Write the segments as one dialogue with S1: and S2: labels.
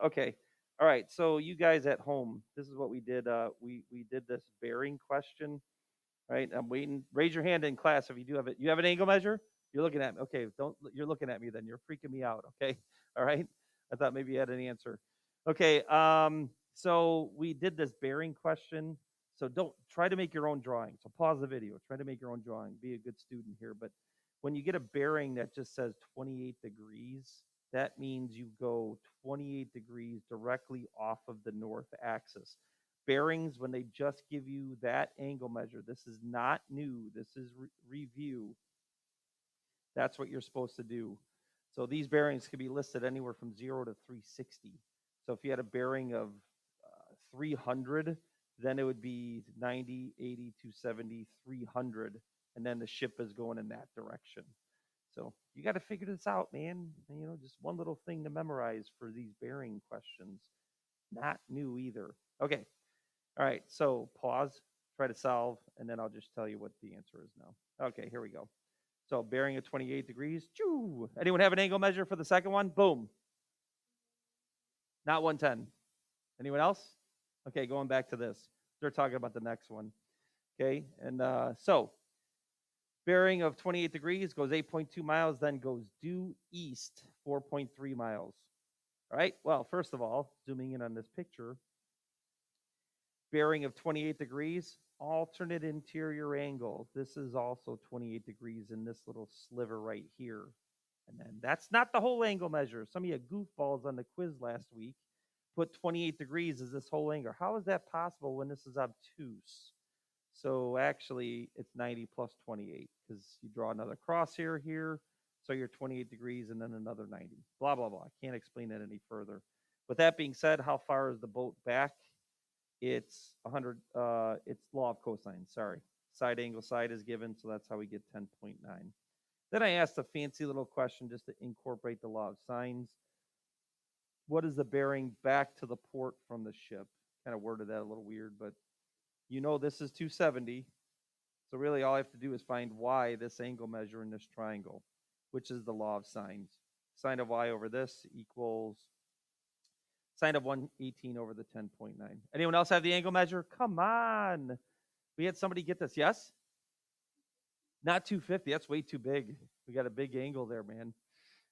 S1: Okay. All right. So you guys at home, this is what we did. We did this bearing question. Right. I'm waiting. Raise your hand in class if you do have it. You have an angle measure. You're looking at me. Okay. Don't. You're looking at me. Then you're freaking me out. Okay. All right. I thought maybe you had an answer. Okay. So we did this bearing question. So don't try to make your own drawing. So pause the video. Try to make your own drawing. Be a good student here. But when you get a bearing that just says 28 degrees, that means you go 28 degrees directly off of the north axis. Bearings, when they just give you that angle measure, this is not new, this is review. That's what you're supposed to do. So these bearings can be listed anywhere from 0 to 360. So if you had a bearing of 300, then it would be 90, 80, 270, 300, and then the ship is going in that direction. So you got to figure this out, man. Just one little thing to memorize for these bearing questions. Not new either. Okay. All right. So pause, try to solve, and then I'll just tell you what the answer is now. Okay. Here we go. So bearing at 28 degrees. Choo. Anyone have an angle measure for the second one? Boom. Not 110. Anyone else? Okay. Going back to this. They're talking about the next one. Okay. And so bearing of 28 degrees goes 8.2 miles, then goes due east 4.3 miles. All right. Well, first of all, zooming in on this picture, bearing of 28 degrees, alternate interior angle. This is also 28 degrees in this little sliver right here. And then that's not the whole angle measure. Some of you goofballs on the quiz last week put 28 degrees as this whole angle. How is that possible when this is obtuse? So actually, it's 90 plus 28 because you draw another crosshair here. So you're 28 degrees and then another 90. Blah, blah, blah. I can't explain that any further. With that being said, how far is the boat back? It's 100. It's law of cosine. Sorry, side angle side is given, so that's how we get 10.9. Then I asked a fancy little question just to incorporate the law of sines. What is the bearing back to the port from the ship? Kind of worded that a little weird, but this is 270. So really, all I have to do is find y, this angle measure in this triangle, which is the law of sines. Sine of y over this equals sine of 118 over the 10.9. Anyone else have the angle measure? Come on. We had somebody get this. Yes? Not 250. That's way too big. We got a big angle there, man.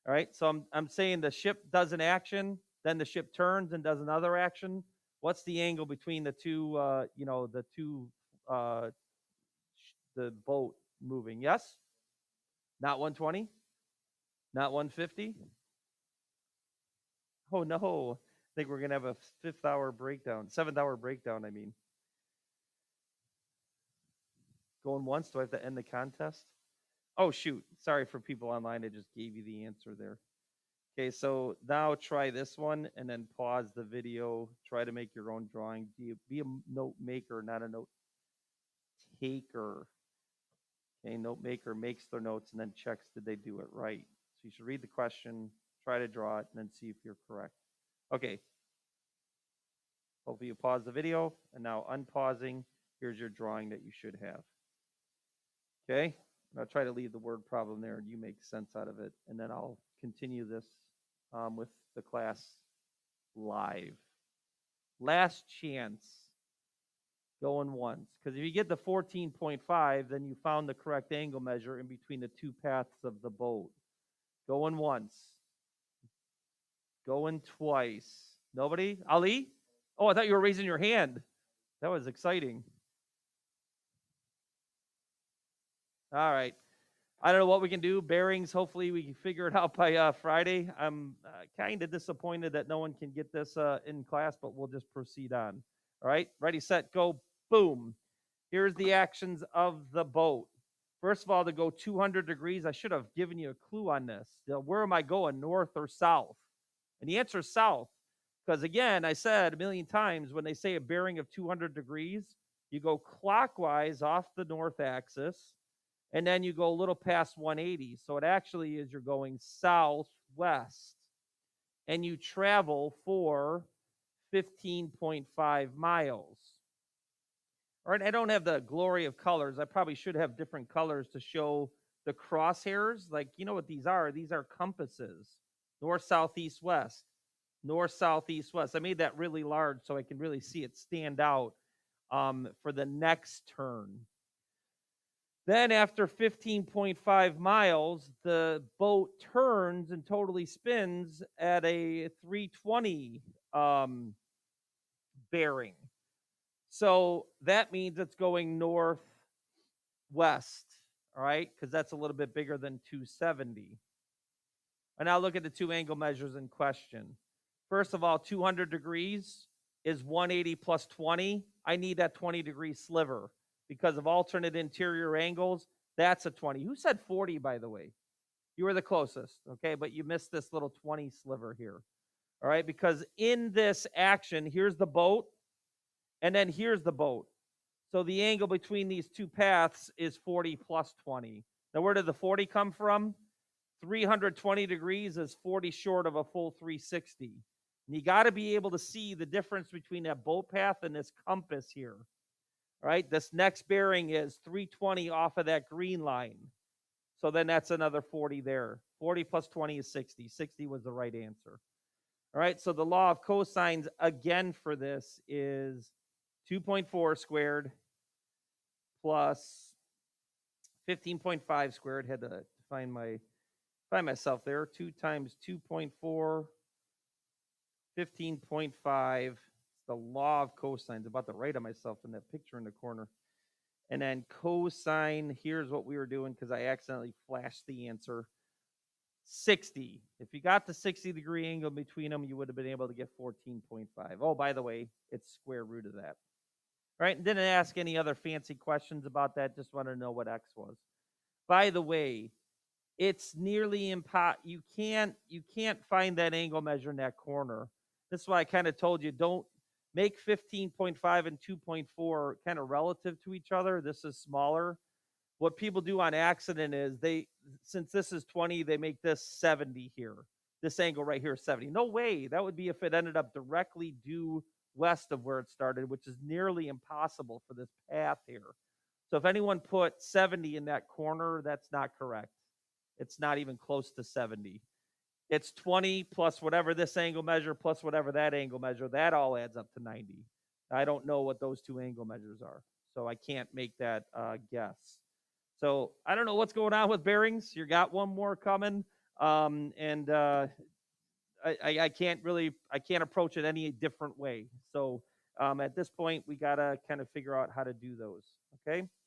S1: All right. So I'm saying the ship does an action, then the ship turns and does another action. What's the angle between the two, uh, the boat moving? Yes? Not 120? Not 150? Oh, no. I think we're going to have a fifth hour breakdown, seventh hour breakdown, I mean. Going once? Do I have to end the contest? Oh, shoot. Sorry for people online. I just gave you the answer there. Okay, so now try this one and then pause the video. Try to make your own drawing. Be a note maker, not a note taker. Okay, note maker makes their notes and then checks did they do it right. So you should read the question, try to draw it, and then see if you're correct. Okay. Hopefully you pause the video and now unpausing. Here's your drawing that you should have. Okay. I'll try to leave the word problem there and you make sense out of it. And then I'll continue this with the class live. Last chance going once. Because if you get the 14.5, then you found the correct angle measure in between the two paths of the boat. Going once. Going twice. Nobody? Ali? Oh, I thought you were raising your hand. That was exciting. All right. I don't know what we can do. Bearings, hopefully we can figure it out by Friday. I'm kind of disappointed that no one can get this in class, but we'll just proceed on. All right. Ready, set, go. Boom. Here's the actions of the boat. First of all, to go 200 degrees, I should have given you a clue on this. Where am I going, north or south? And the answer is south. Because again, I said a million times when they say a bearing of 200 degrees, you go clockwise off the north axis, and then you go a little past 180. So it actually is you're going southwest, and you travel for 15.5 miles. All right, I don't have the glory of colors. I probably should have different colors to show the crosshairs. Like, you know what these are? These are compasses. North, south, east, west. north, south, east, west. I made that really large so I can really see it stand out for the next turn. Then, after 15.5 miles, the boat turns and totally spins at a 320 um, bearing. So that means it's going northwest, all right? Because that's a little bit bigger than 270. And now look at the two angle measures in question. First of all, 200 degrees is 180 plus 20. I need that 20-degree sliver because of alternate interior angles. That's a 20. Who said 40, by the way? You were the closest, okay? But you missed this little 20 sliver here, all right? Because in this action, here's the boat, and then here's the boat. So the angle between these two paths is 40 plus 20. Now, where did the 40 come from? 320 degrees is 40 short of a full 360. And you got to be able to see the difference between that boat path and this compass here. All right, this next bearing is 320 off of that green line. So then that's another 40 there. 40 plus 20 is 60. 60 was the right answer. All right, so the law of cosines again for this is 2.4 squared plus 15.5 squared. Had to find myself there. 2 times 2.4, 15.5. It's the law of cosines. I'm about to write on myself in that picture in the corner. And then cosine, here's what we were doing because I accidentally flashed the answer. 60. If you got the 60-degree angle between them, you would have been able to get 14.5. Oh, by the way, it's square root of that. All right, and didn't ask any other fancy questions about that. Just wanted to know what x was. By the way, it's nearly impossible. You can't find that angle measure in that corner. This is why I kind of told you don't make 15.5 and 2.4 kind of relative to each other. This is smaller. What people do on accident is since this is 20, they make this 70 here. This angle right here is 70. No way. That would be if it ended up directly due west of where it started, which is nearly impossible for this path here. So if anyone put 70 in that corner, that's not correct. It's not even close to 70. It's 20 plus whatever this angle measure plus whatever that angle measure. That all adds up to 90. I don't know what those two angle measures are, so I can't make that guess. So I don't know what's going on with bearings. You got one more coming, and I can't approach it any different way. So at this point, we gotta kind of figure out how to do those. Okay.